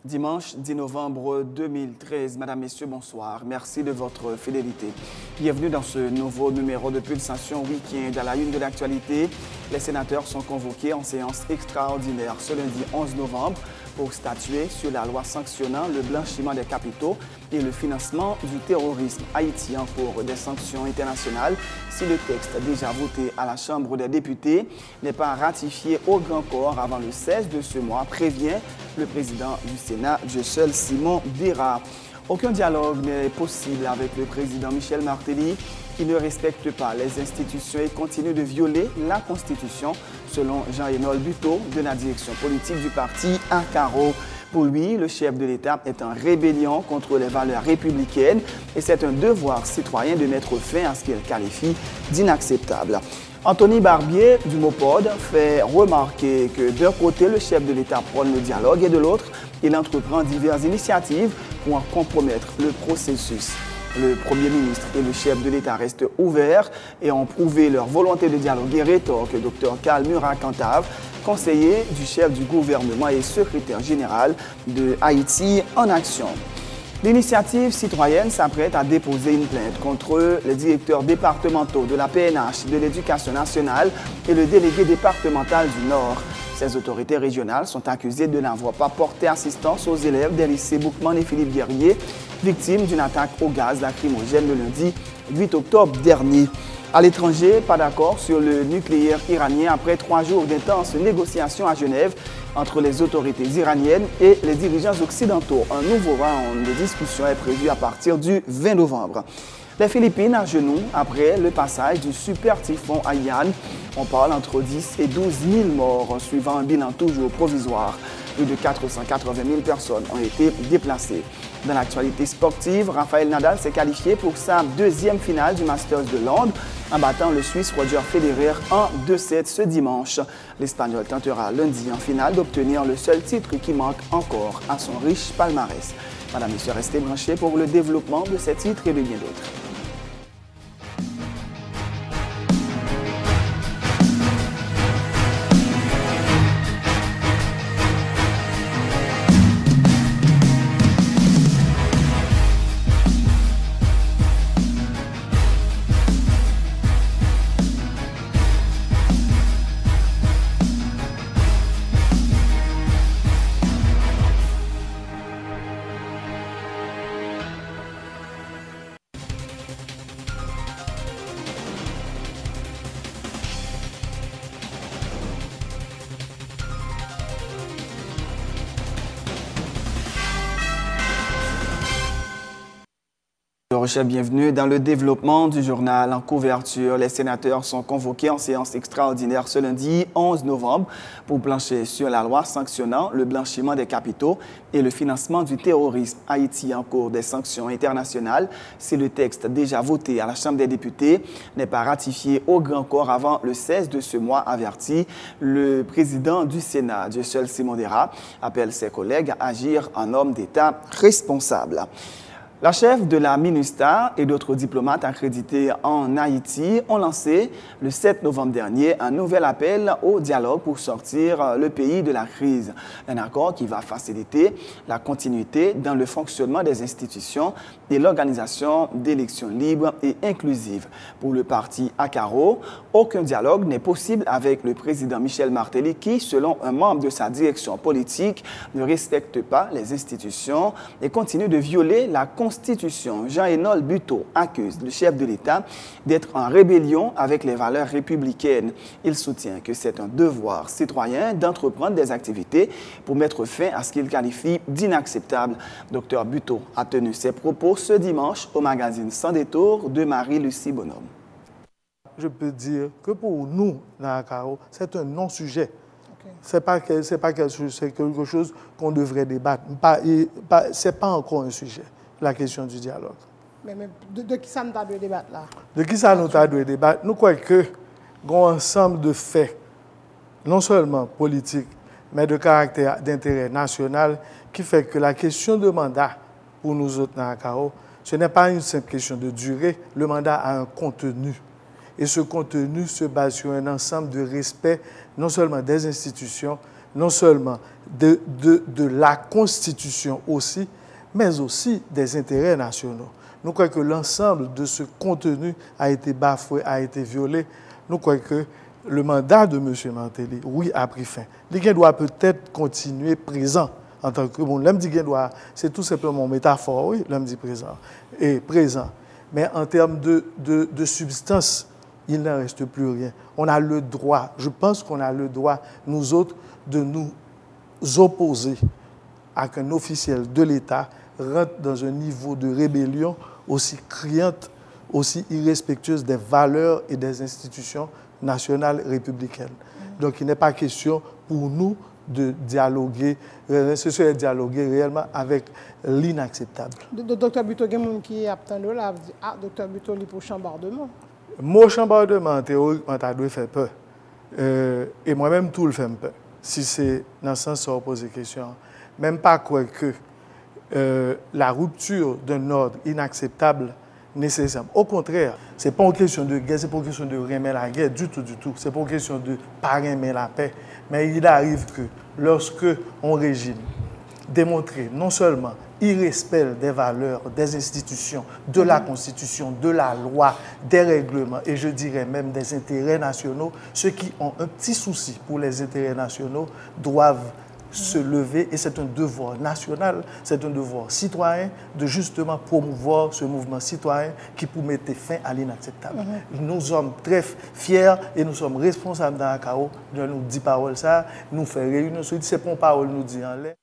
Dimanche 10 novembre 2013. Madame, Messieurs, bonsoir. Merci de votre fidélité. Bienvenue dans ce nouveau numéro de Pulsation Week-end. À la une de l'actualité, les sénateurs sont convoqués en séance extraordinaire ce lundi 11 novembre pour statuer sur la loi sanctionnant le blanchiment des capitaux et le financement du terrorisme haïtien pour des sanctions internationales si le texte déjà voté à la Chambre des députés n'est pas ratifié au grand corps avant le 16 de ce mois, prévient le président du Sénat, Dieuseul Simon Bira. Aucun dialogue n'est possible avec le président Michel Martelly qui ne respecte pas les institutions et continue de violer la Constitution, selon Jean-Hénol Buteau de la direction politique du parti ACARO. Pour lui, le chef de l'État est en rébellion contre les valeurs républicaines et c'est un devoir citoyen de mettre fin à ce qu'il qualifie d'inacceptable. Anthony Barbier du Mopod fait remarquer que d'un côté, le chef de l'État prône le dialogue et de l'autre, il entreprend diverses initiatives pour en compromettre le processus. Le Premier ministre et le chef de l'État restent ouverts et ont prouvé leur volonté de dialoguer, rétorque Dr Karl Murat-Cantave, conseiller du chef du gouvernement et secrétaire général de Haïti en action. L'initiative citoyenne s'apprête à déposer une plainte contre les directeurs départementaux de la PNH, de l'Éducation nationale et le délégué départemental du Nord. Ces autorités régionales sont accusées de n'avoir pas porté assistance aux élèves des lycées Boukman et Philippe Guerrier, victimes d'une attaque au gaz lacrymogène le lundi 8 octobre dernier. À l'étranger, pas d'accord sur le nucléaire iranien après 3 jours d'intenses négociations à Genève entre les autorités iraniennes et les dirigeants occidentaux. Un nouveau round de discussion est prévu à partir du 20 novembre. Les Philippines à genoux après le passage du super typhon Haiyan. On parle entre 10 et 12 000 morts, suivant un bilan toujours provisoire. Plus de 480 000 personnes ont été déplacées. Dans l'actualité sportive, Rafael Nadal s'est qualifié pour sa deuxième finale du Masters de Londres en battant le Suisse Roger Federer en 2-7 ce dimanche. L'Espagnol tentera lundi en finale d'obtenir le seul titre qui manque encore à son riche palmarès. Madame, Messieurs, restez branchés pour le développement de ces titres et de bien d'autres. Bienvenue dans le développement du journal en couverture. Les sénateurs sont convoqués en séance extraordinaire ce lundi 11 novembre pour plancher sur la loi sanctionnant le blanchiment des capitaux et le financement du terrorisme haïtien en cours des sanctions internationales si le texte déjà voté à la Chambre des députés n'est pas ratifié au grand corps avant le 16 de ce mois, averti le président du Sénat, Dieuseul Simon Bira, appelle ses collègues à agir en homme d'État responsable. La chef de la MINUSTAH et d'autres diplomates accrédités en Haïti ont lancé le 7 novembre dernier un nouvel appel au dialogue pour sortir le pays de la crise. Un accord qui va faciliter la continuité dans le fonctionnement des institutions et l'organisation d'élections libres et inclusives. Pour le parti ACARO, aucun dialogue n'est possible avec le président Michel Martelly qui, selon un membre de sa direction politique, ne respecte pas les institutions et continue de violer la Constitution. Jean-Hénol Buteau accuse le chef de l'État d'être en rébellion avec les valeurs républicaines. Il soutient que c'est un devoir citoyen d'entreprendre des activités pour mettre fin à ce qu'il qualifie d'inacceptable. Dr Buteau a tenu ses propos ce dimanche au magazine Sans détour de Marie-Lucie Bonhomme. Je peux dire que pour nous, dans ACARO, c'est un non-sujet. C'est quelque chose qu'on devrait débattre. Ce n'est pas encore un sujet, la question du dialogue. Mais de qui ça nous a de débattre là? De qui ça nous a de débattre? Nous croyons que un ensemble de faits, non seulement politiques, mais de caractère d'intérêt national, qui fait que la question de mandat pour nous autres dans ACARO, ce n'est pas une simple question de durée. Le mandat a un contenu. Et ce contenu se base sur un ensemble de respect, non seulement des institutions, non seulement de la Constitution aussi, mais aussi des intérêts nationaux. Nous croyons que l'ensemble de ce contenu a été bafoué, a été violé. Nous croyons que le mandat de M. Martelly, oui, a pris fin. L'IGN doit peut-être continuer présent en tant que... Bon, l'homme dit qu'il doit... C'est tout simplement une métaphore, oui, l'homme dit présent. Et présent. Mais en termes de substance, il n'en reste plus rien. On a le droit, je pense qu'on a le droit, nous autres, de nous opposer à qu'un officiel de l'État rentre dans un niveau de rébellion aussi criante, aussi irrespectueuse des valeurs et des institutions nationales républicaines. Donc il n'est pas question pour nous de dialoguer, ce serait dialoguer réellement avec l'inacceptable. Docteur Buto, il y a des gens qui attendent là, ah, docteur Buto, il pour chambardement. Mon chambardement, théoriquement, ça doit faire peur. Et moi-même, tout le fait peur. Si c'est dans ce sens où on pose des questions. Même pas quoi que la rupture d'un ordre inacceptable nécessaire. Au contraire, ce n'est pas une question de guerre, ce n'est pas une question de remettre la guerre du tout, du tout. Ce n'est pas une question de ne pas remettre la paix. Mais il arrive que lorsque un régime démontre non seulement irrespect des valeurs, des institutions, de la Constitution, de la loi, des règlements et je dirais même des intérêts nationaux, ceux qui ont un petit souci pour les intérêts nationaux doivent se lever et c'est un devoir national, c'est un devoir citoyen de justement promouvoir ce mouvement citoyen qui peut mettre fin à l'inacceptable. Nous sommes très fiers et nous sommes responsables dans la CAO de nous dire paroles ça, nous faire réunion, c'est pour parole nous dire en l'air.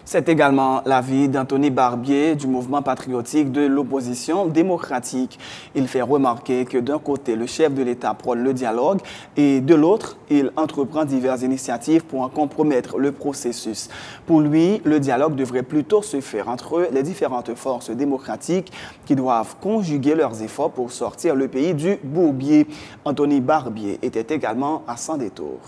C'est également l'avis d'Anthony Barbier du mouvement patriotique de l'opposition démocratique. Il fait remarquer que d'un côté, le chef de l'État prône le dialogue et de l'autre, il entreprend diverses initiatives pour en compromettre le processus. Pour lui, le dialogue devrait plutôt se faire entre les différentes forces démocratiques qui doivent conjuguer leurs efforts pour sortir le pays du bourbier. Anthony Barbier était également à Sans Détour.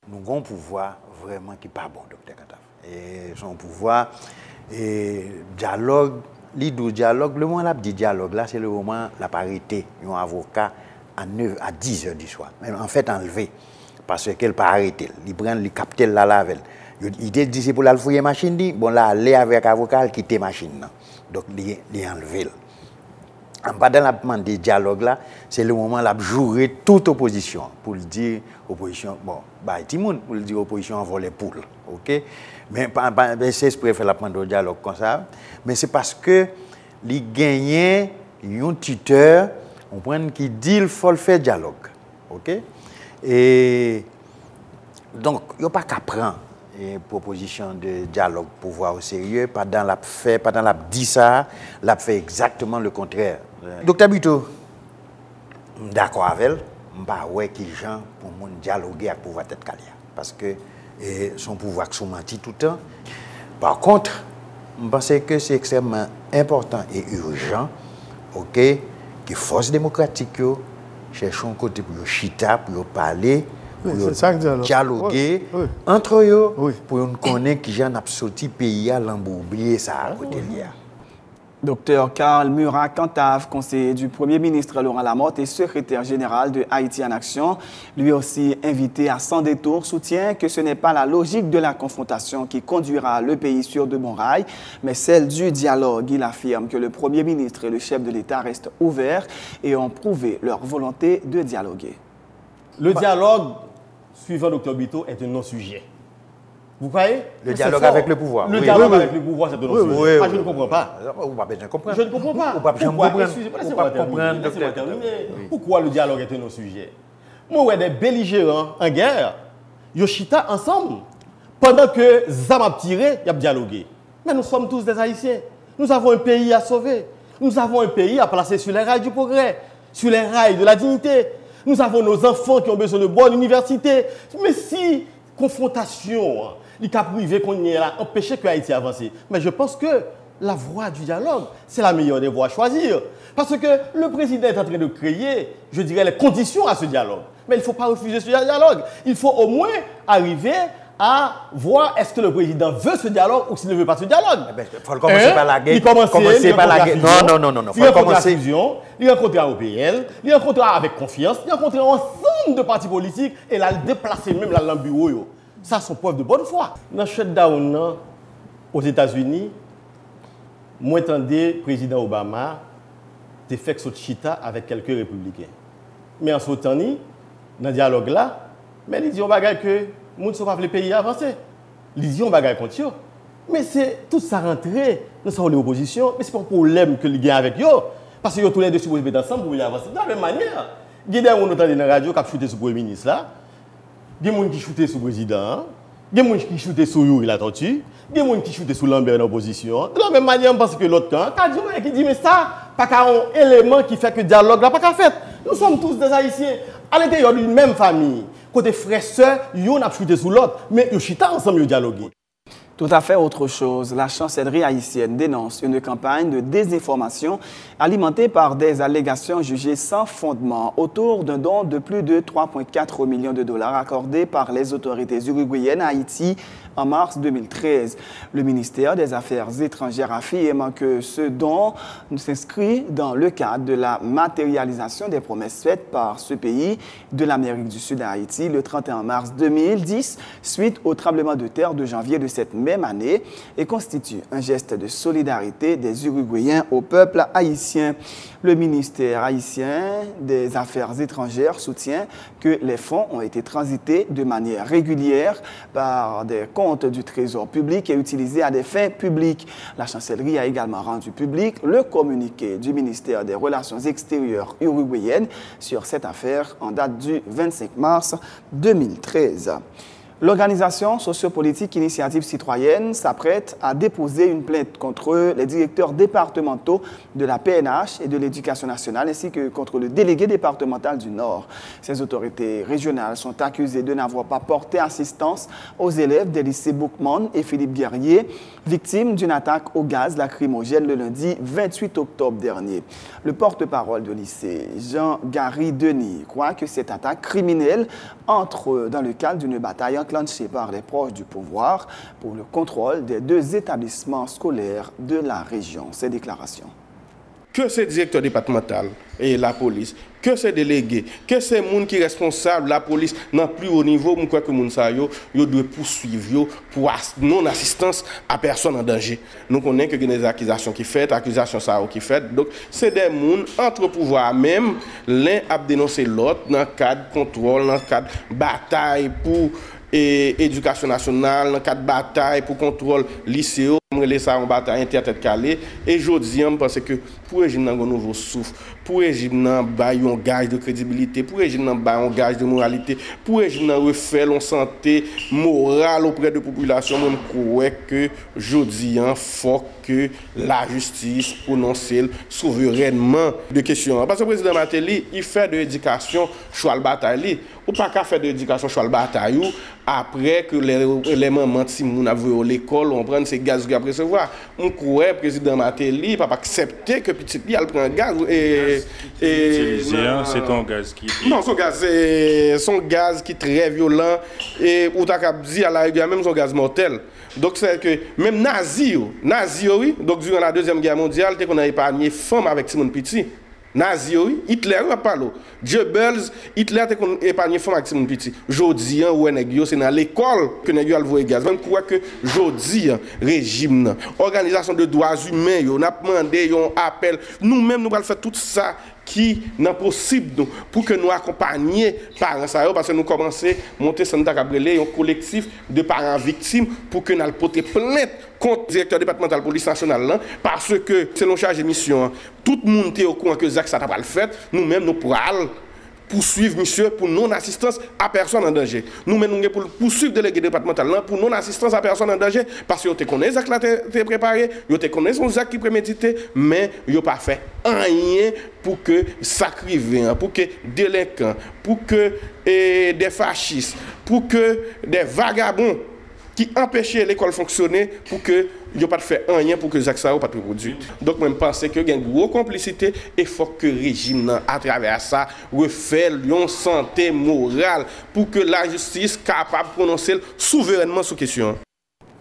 Nous avons un pouvoir vraiment qui n'est pas bon, docteur Kataf. Et son pouvoir, et dialogue, dialogue, le moment où on dit dialogue, là, c'est le moment où la parité, un avocat à 10 heures du soir. Mais en fait, enlevé, parce qu'elle pas arrêté. Il prend, il capte la lavel. Il dit, c'est pour la fouiller machine, dit, bon, là, aller avec avocat, il quitte machine. Donc, il enlevé. En bas dans la demande des dialogues là, c'est le moment où il jouer toute opposition pour le dire opposition bon bah Timoun pour le dire opposition en voler poule. OK mais c'est préfère la prendre au dialogue comme ça mais c'est parce que les gagnent un tuteur on prend qui dit il faut faire dialogue. OK et donc il n'y a pas qu'à prendre une proposition de dialogue pour voir au sérieux pendant la fait pendant la dit ça l'a fait exactement le contraire. Docteur Buto, d'accord avec elle, je ne sais pas qui gens pour dialoguer avec le pouvoir tête Kalia. Parce que son pouvoir sont menti tout le temps. Par contre, je pense que c'est extrêmement important et urgent okay, que les forces démocratiques cherchent un côté pour chita, pour parler, pour dialoguer entre eux, pour nous connaître qui j'en a sorti pays à l'embourbouiller ça à côté de Docteur Karl Murat-Cantave, conseiller du Premier ministre Laurent Lamotte et secrétaire général de Haïti en Action, lui aussi invité à Sans Détour, soutient que ce n'est pas la logique de la confrontation qui conduira le pays sur de bons rails, mais celle du dialogue. Il affirme que le Premier ministre et le chef de l'État restent ouverts et ont prouvé leur volonté de dialoguer. Le dialogue, suivant Dr Bito, est un non-sujet. Vous croyez? Le dialogue avec le pouvoir. Le dialogue avec le pouvoir, c'est un non-sujet. Je ne comprends pas. Je ne comprends pas. Pourquoi le dialogue est un non-sujet? Moi, des belligérants en guerre, ils chita ensemble. Pendant que Zam a tiré, ils ont dialogué. Mais nous sommes tous des Haïtiens. Nous avons un pays à sauver. Nous avons un pays à placer sur les rails du progrès, sur les rails de la dignité. Nous avons nos enfants qui ont besoin de bonnes universités. Mais si confrontation, il a privé qu'on y est là, empêcher que Haïti avance. Mais je pense que la voie du dialogue, c'est la meilleure des voies à choisir. Parce que le président est en train de créer, je dirais, les conditions à ce dialogue. Mais il ne faut pas refuser ce dialogue. Il faut au moins arriver à voir est-ce que le président veut ce dialogue ou s'il ne veut pas ce dialogue. Il faut commencer par la guerre. Il commencer par la guerre. Non. Il rencontre la fusion, il rencontre l'AOPL, il rencontre avec confiance, il rencontre un ensemble de partis politiques et là, il déplace même là dans le bureau. Ça, sont preuve de bonne foi. Dans le shutdown aux États-Unis, moi, j'entendais le président Obama a fait ce chita avec quelques républicains. Mais en ce temps, dans le dialogue là, mais ils disent que les gens ne sont pas les pays avancés. Ils disent que contre eux. Mais c'est tout ça rentré, nous sommes en opposition, mais ce n'est pas un problème que les gens avec eux. Parce que tous les deux sont supposés être ensemble pour y avancer. De la même manière, il y a des gens qui entendent dans la radio qui ont shooté sur le Premier ministre là. Il y a des gens qui shooté sur le président. Il y a des gens qui shooté sur Yuri la tortue. Il y a des gens qui shooté sur Lambert en opposition. De la même manière, parce que l'autre camp, qui dit mais ça, pas qu'un élément qui fait que le dialogue là pas qu'à fait. Nous sommes tous des Haïtiens à l'intérieur d'une même famille. Côté frères sœurs, ils ont shooté sur l'autre, mais ils chita ensemble, ils dialoguent. Tout à fait autre chose. La chancellerie haïtienne dénonce une campagne de désinformation alimentée par des allégations jugées sans fondement autour d'un don de plus de 3,4 millions de dollars accordé par les autorités uruguayennes à Haïti en mars 2013. Le ministère des Affaires étrangères affirme que ce don s'inscrit dans le cadre de la matérialisation des promesses faites par ce pays de l'Amérique du Sud à Haïti le 31 mars 2010 suite au tremblement de terre de janvier de cette même année et constitue un geste de solidarité des Uruguayens au peuple haïtien. Le ministère haïtien des Affaires étrangères soutient que les fonds ont été transités de manière régulière par des comptes du Trésor public et utilisés à des fins publiques. La chancellerie a également rendu public le communiqué du ministère des Relations extérieures uruguayennes sur cette affaire en date du 25 mars 2013. L'organisation sociopolitique Initiative citoyenne s'apprête à déposer une plainte contre les directeurs départementaux de la PNH et de l'Éducation nationale ainsi que contre le délégué départemental du Nord. Ces autorités régionales sont accusées de n'avoir pas porté assistance aux élèves des lycées Boukman et Philippe Guerrier, victimes d'une attaque au gaz lacrymogène le lundi 28 octobre dernier. Le porte-parole du lycée, Jean-Gary Denis, croit que cette attaque criminelle entre dans le cadre d'une bataille enclenchée par les proches du pouvoir pour le contrôle des deux établissements scolaires de la région. Ces déclarations. Que ces directeurs départementaux et la police, que ces délégués, que ces gens qui sont responsables, la police, dans plus haut niveau, je crois que les gens doivent poursuivre pour non-assistance à personne en danger. Nous connaissons que des accusations qui faites, accusations qui faites. Donc, c'est des gens entre pouvoir même, l'un a dénoncé l'autre dans le cadre de contrôle, dans le cadre de bataille pour éducation nationale, dans le cadre de bataille pour contrôle lycéen. Les ça en bataille intertête calée et je dis je pense que pour régime un nouveau souffle, pour régime un gage de crédibilité, pour régime un gage de moralité, pour régime refaire en santé morale auprès de la population, je crois que je dis il faut que la justice prononce souverainement de questions. Parce que le président Matéli, il fait de l'éducation choix le bataille, ou pas qu'à faire de l'éducation choix le bataille après que les mamans si moun a vu à l'école, on prend ces gaz à recevoir. On croit que le président Matéli pas accepter que petit lui prend gaz c'est ton gaz qui non, son gaz qui est très violent et ou t'as dit à la rigueur même son gaz mortel. Donc c'est que même nazi oui, donc durant la Deuxième Guerre mondiale, qu'on a épargné femmes avec Simon Petit. Nazi, oui, Hitler a parlé. Goebbels, Hitler a épargné femme avec Simon Petit. Jodi, c'est dans l'école que nous avons vu gaz. Même quoi que jodi, régime, organisation de droits humains, on a demandé, on appelle. Nous-mêmes, nous allons faire tout ça qui n'est possible pour que nous accompagnions parents parce que nous commençons à monter un collectif de parents victimes pour que nous portions plainte contre le directeur départemental de la police nationale parce que selon charge de mission, tout le monde est au courant que ça n'a pas le fait, nous-mêmes nous pourrons poursuivre monsieur pour non-assistance à personne en danger. Nous-mêmes nous pour poursuivre le délégué départemental pour non-assistance à personne en danger parce que vous connaissez les actes qui préparés, vous connaissez les actes qui prémédités, mais vous n'avez pas fait rien pour que ça arrive, pour que des délinquants, pour que des fascistes, pour que des vagabonds qui empêchaient l'école de fonctionner pour que il n'y a pas de fait rien pour que les actes ne soient pas produits. Donc, je pense qu'il y a une grosse complicité et il faut que le régime, à travers ça, refait une santé morale pour que la justice soit capable de prononcer souverainement sur la question.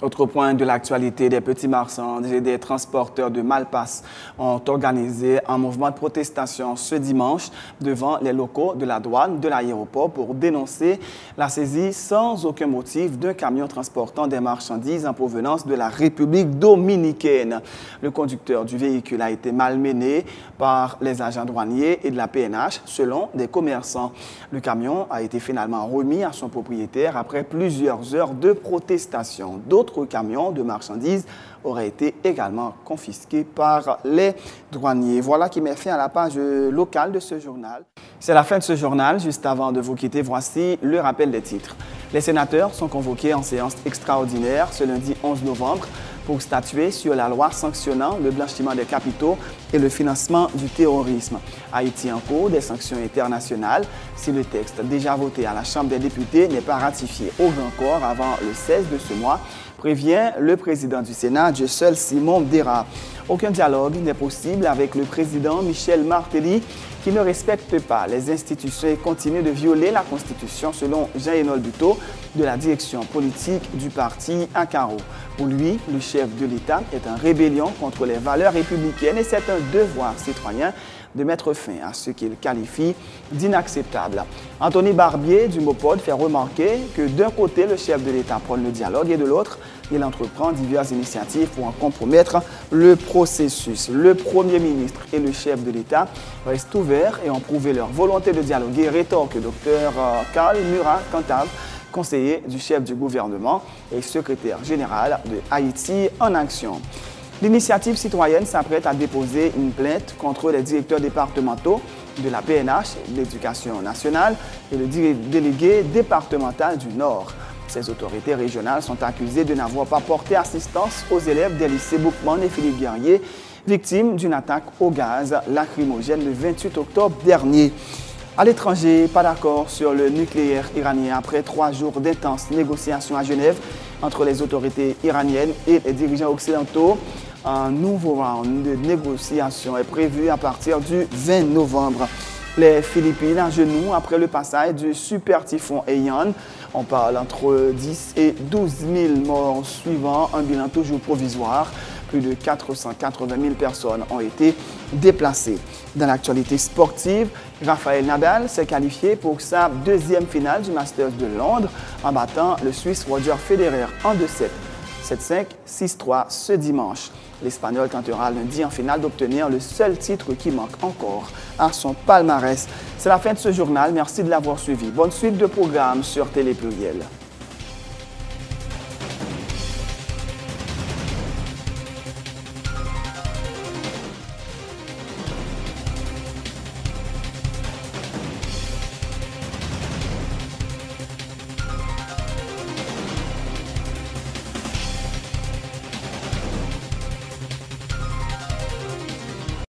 Autre point de l'actualité, des petits marchands et des transporteurs de malpasse ont organisé un mouvement de protestation ce dimanche devant les locaux de la douane de l'aéroport pour dénoncer la saisie sans aucun motif d'un camion transportant des marchandises en provenance de la République dominicaine. Le conducteur du véhicule a été malmené par les agents douaniers et de la PNH selon des commerçants. Le camion a été finalement remis à son propriétaire après plusieurs heures de protestation. D'autres camions de marchandises auraient été également confisqués par les douaniers. Voilà qui met fin à la page locale de ce journal. C'est la fin de ce journal. Juste avant de vous quitter, voici le rappel des titres. Les sénateurs sont convoqués en séance extraordinaire ce lundi 11 novembre pour statuer sur la loi sanctionnant le blanchiment des capitaux et le financement du terrorisme. Haïti en cours des sanctions internationales si le texte déjà voté à la Chambre des députés n'est pas ratifié au grand corps avant le 16 de ce mois, prévient le président du Sénat, Dieu seul Simon Dera. Aucun dialogue n'est possible avec le président Michel Martelly qui ne respecte pas les institutions et continue de violer la Constitution selon Jean-Hénol Buteau de la direction politique du parti Akaro. Pour lui, le chef de l'État est en rébellion contre les valeurs républicaines et c'est un devoir citoyen de mettre fin à ce qu'il qualifie d'inacceptable. Anthony Barbier du Mopod fait remarquer que d'un côté, le chef de l'État prône le dialogue et de l'autre, il entreprend diverses initiatives pour en compromettre le processus. Le Premier ministre et le chef de l'État restent ouverts et ont prouvé leur volonté de dialoguer, rétorque Dr Karl Murat-Cantave, conseiller du chef du gouvernement et secrétaire général de Haïti en action. L'initiative citoyenne s'apprête à déposer une plainte contre les directeurs départementaux de la PNH, l'Éducation nationale et le délégué départemental du Nord. Ces autorités régionales sont accusées de n'avoir pas porté assistance aux élèves des lycées Boukman et Philippe Guerrier, victimes d'une attaque au gaz lacrymogène le 28 octobre dernier. À l'étranger, pas d'accord sur le nucléaire iranien après 3 jours d'intenses négociations à Genève entre les autorités iraniennes et les dirigeants occidentaux. Un nouveau round de négociations est prévu à partir du 20 novembre. Les Philippines à genoux après le passage du super typhon Haiyan. On parle entre 10 et 12 000 morts suivant un bilan toujours provisoire. Plus de 480 000 personnes ont été déplacées. Dans l'actualité sportive, Rafael Nadal s'est qualifié pour sa deuxième finale du Masters de Londres en battant le Suisse Roger Federer en 2-7, 7-5, 6-3 ce dimanche. L'Espagnol tentera lundi en finale d'obtenir le seul titre qui manque encore à son palmarès. C'est la fin de ce journal. Merci de l'avoir suivi. Bonne suite de programmes sur Télé Pluriel.